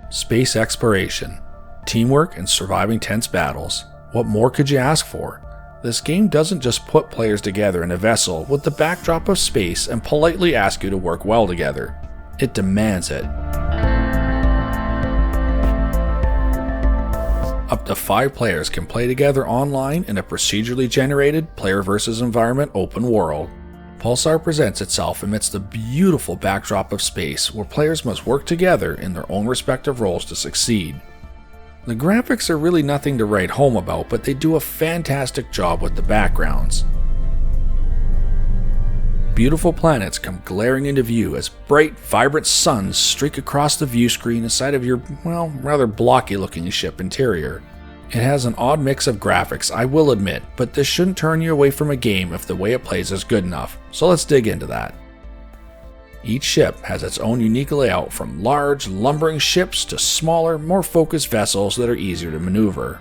Space exploration, teamwork, and surviving tense battles. What more could you ask for? This game doesn't just put players together in a vessel with the backdrop of space and politely ask you to work well together. It demands it. Up to 5 players can play together online in a procedurally generated player versus environment open world. Pulsar presents itself amidst the beautiful backdrop of space where players must work together in their own respective roles to succeed. The graphics are really nothing to write home about, but they do a fantastic job with the backgrounds. Beautiful planets come glaring into view as bright, vibrant suns streak across the view screen inside of your, rather blocky looking ship interior. It has an odd mix of graphics, I will admit, but this shouldn't turn you away from a game if the way it plays is good enough, so let's dig into that. Each ship has its own unique layout, from large, lumbering ships to smaller, more focused vessels that are easier to maneuver.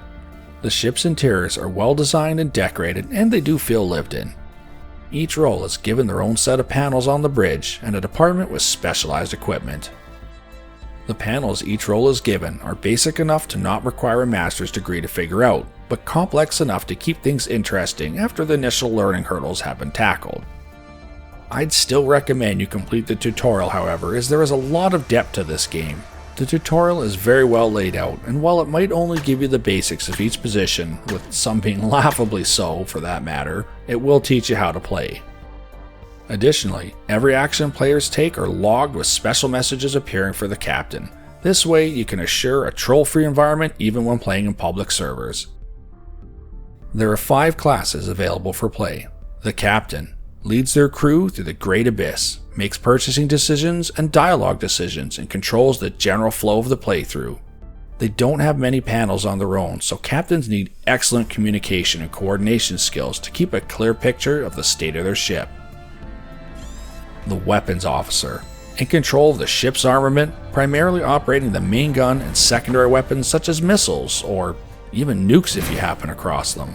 The ship's interiors are well designed and decorated, and they do feel lived in. Each role is given their own set of panels on the bridge and a department with specialized equipment. The panels each role is given are basic enough to not require a master's degree to figure out, but complex enough to keep things interesting after the initial learning hurdles have been tackled. I'd still recommend you complete the tutorial, however, as there is a lot of depth to this game. The tutorial is very well laid out, and while it might only give you the basics of each position, with some being laughably so for that matter, it will teach you how to play. Additionally, every action players take are logged with special messages appearing for the captain. This way you can assure a troll-free environment even when playing in public servers. There are 5 classes available for play. The captain leads their crew through the great abyss, makes purchasing decisions and dialogue decisions, and controls the general flow of the playthrough. They don't have many panels on their own, so captains need excellent communication and coordination skills to keep a clear picture of the state of their ship. The weapons officer, in control of the ship's armament, primarily operating the main gun and secondary weapons such as missiles, or even nukes if you happen across them.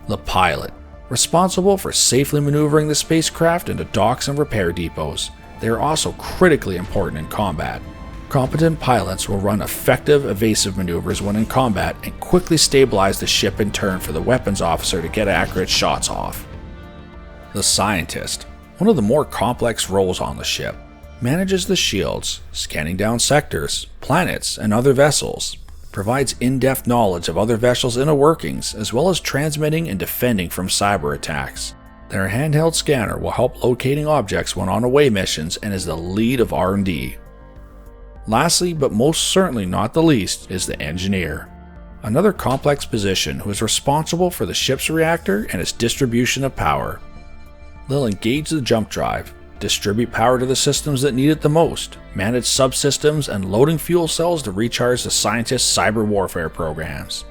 The pilot, responsible for safely maneuvering the spacecraft into docks and repair depots. They are also critically important in combat. Competent pilots will run effective evasive maneuvers when in combat and quickly stabilize the ship in turn for the weapons officer to get accurate shots off. The scientist, one of the more complex roles on the ship, manages the shields, scanning down sectors, planets, and other vessels. Provides in-depth knowledge of other vessels' inner workings, as well as transmitting and defending from cyber attacks. Their handheld scanner will help locating objects when on away missions and is the lead of R&D. Lastly, but most certainly not the least, is the engineer. Another complex position who is responsible for the ship's reactor and its distribution of power. They'll engage the jump drive, distribute power to the systems that need it the most, manage subsystems, and loading fuel cells to recharge the scientists' cyber warfare programs.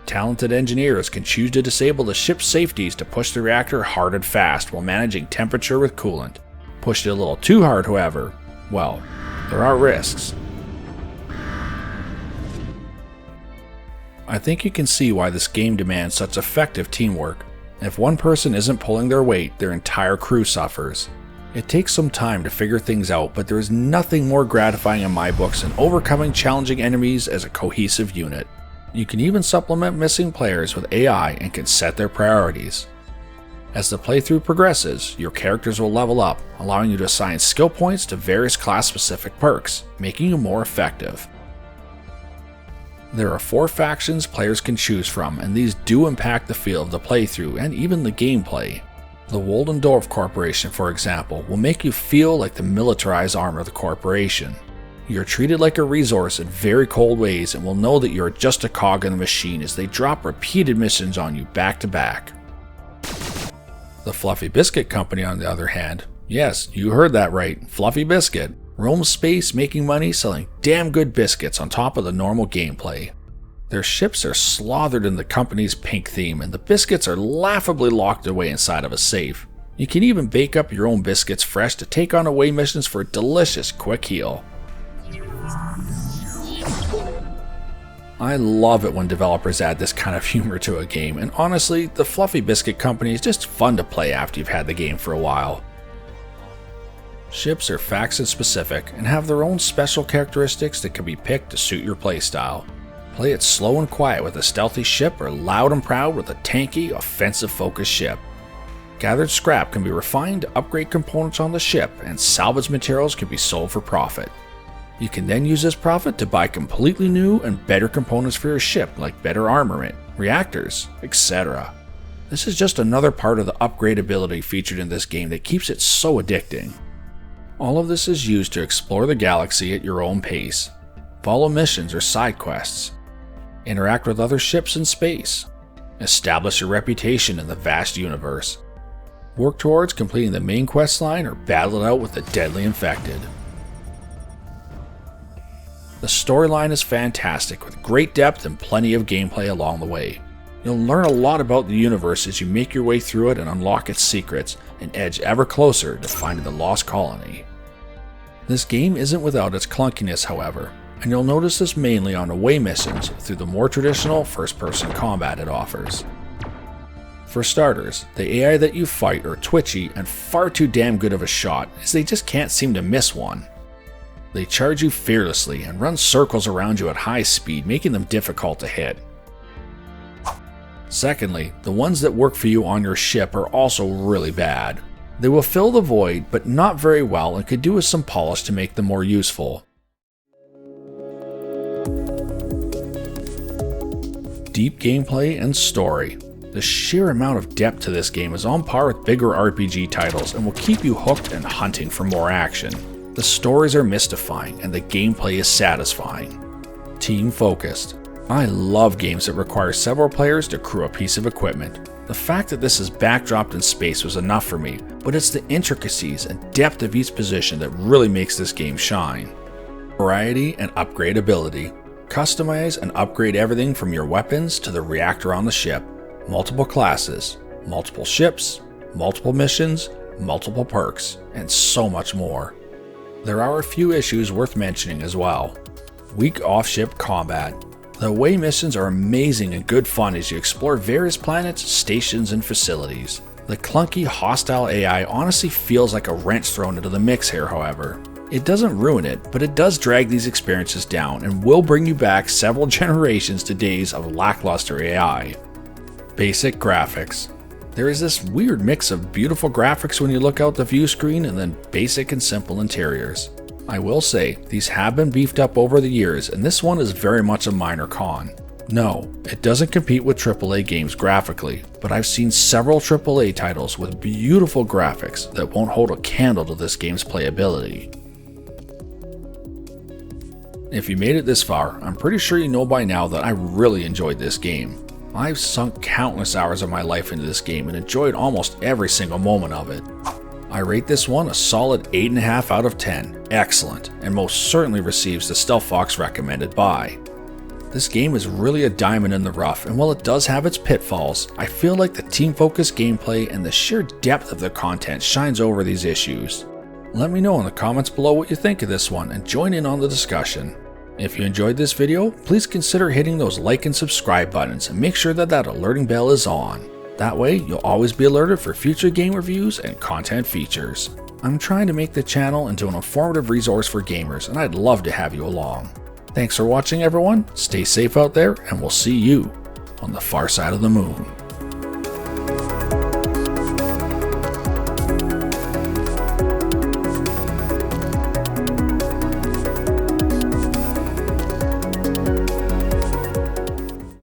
Talented engineers can choose to disable the ship's safeties to push the reactor hard and fast while managing temperature with coolant. Push it a little too hard, however, well, there are risks. I think you can see why this game demands such effective teamwork. If one person isn't pulling their weight, their entire crew suffers. It takes some time to figure things out, but there is nothing more gratifying in my books than overcoming challenging enemies as a cohesive unit. You can even supplement missing players with AI and can set their priorities. As the playthrough progresses, your characters will level up, allowing you to assign skill points to various class-specific perks, making you more effective. There are 4 factions players can choose from, and these do impact the feel of the playthrough and even the gameplay. The Woldendorf Corporation, for example, will make you feel like the militarized arm of the corporation. You're treated like a resource in very cold ways and will know that you're just a cog in the machine as they drop repeated missions on you back to back. The Fluffy Biscuit Company, on the other hand, yes, you heard that right, Fluffy Biscuit, roams space making money selling damn good biscuits on top of the normal gameplay. Their ships are slathered in the company's pink theme, and the biscuits are laughably locked away inside of a safe. You can even bake up your own biscuits fresh to take on away missions for a delicious quick heal. I love it when developers add this kind of humor to a game, and honestly, the Fluffy Biscuit Company is just fun to play after you've had the game for a while. Ships are faction specific and have their own special characteristics that can be picked to suit your playstyle. Play it slow and quiet with a stealthy ship, or loud and proud with a tanky, offensive-focused ship. Gathered scrap can be refined to upgrade components on the ship, and salvage materials can be sold for profit. You can then use this profit to buy completely new and better components for your ship, like better armament, reactors, etc. This is just another part of the upgradability featured in this game that keeps it so addicting. All of this is used to explore the galaxy at your own pace, follow missions or side quests, interact with other ships in space, establish your reputation in the vast universe, work towards completing the main quest line, or battle it out with the deadly infected. The storyline is fantastic, with great depth and plenty of gameplay along the way. You'll learn a lot about the universe as you make your way through it and unlock its secrets, and edge ever closer to finding the Lost Colony. This game isn't without its clunkiness, however, and you'll notice this mainly on away missions through the more traditional first-person combat it offers. For starters, the AI that you fight are twitchy and far too damn good of a shot, as they just can't seem to miss one. They charge you fearlessly and run circles around you at high speed, making them difficult to hit. Secondly, the ones that work for you on your ship are also really bad. They will fill the void, but not very well, and could do with some polish to make them more useful. Deep gameplay and story. The sheer amount of depth to this game is on par with bigger RPG titles and will keep you hooked and hunting for more action. The stories are mystifying and the gameplay is satisfying. Team focused. I love games that require several players to crew a piece of equipment. The fact that this is backdropped in space was enough for me, but it's the intricacies and depth of each position that really makes this game shine. Variety and upgradability. Customize and upgrade everything from your weapons to the reactor on the ship. Multiple classes, multiple ships, multiple missions, multiple perks, and so much more. There are a few issues worth mentioning as well. Weak off-ship combat. The away missions are amazing and good fun as you explore various planets, stations, and facilities. The clunky, hostile AI honestly feels like a wrench thrown into the mix here, however. It doesn't ruin it, but it does drag these experiences down and will bring you back several generations to days of lackluster AI. Basic graphics. There is this weird mix of beautiful graphics when you look out the view screen and then basic and simple interiors. I will say, these have been beefed up over the years, and this one is very much a minor con. No, it doesn't compete with AAA games graphically, but I've seen several AAA titles with beautiful graphics that won't hold a candle to this game's playability. If you made it this far, I'm pretty sure you know by now that I really enjoyed this game. I've sunk countless hours of my life into this game and enjoyed almost every single moment of it. I rate this one a solid 8.5 out of 10, excellent, and most certainly receives the Stealth Fox recommended buy. This game is really a diamond in the rough, and while it does have its pitfalls, I feel like the team-focused gameplay and the sheer depth of the content shines over these issues. Let me know in the comments below what you think of this one and join in on the discussion. If you enjoyed this video, please consider hitting those like and subscribe buttons and make sure that alerting bell is on. That way, you'll always be alerted for future game reviews and content features. I'm trying to make the channel into an informative resource for gamers, and I'd love to have you along. Thanks for watching, everyone. Stay safe out there, and we'll see you on the far side of the moon.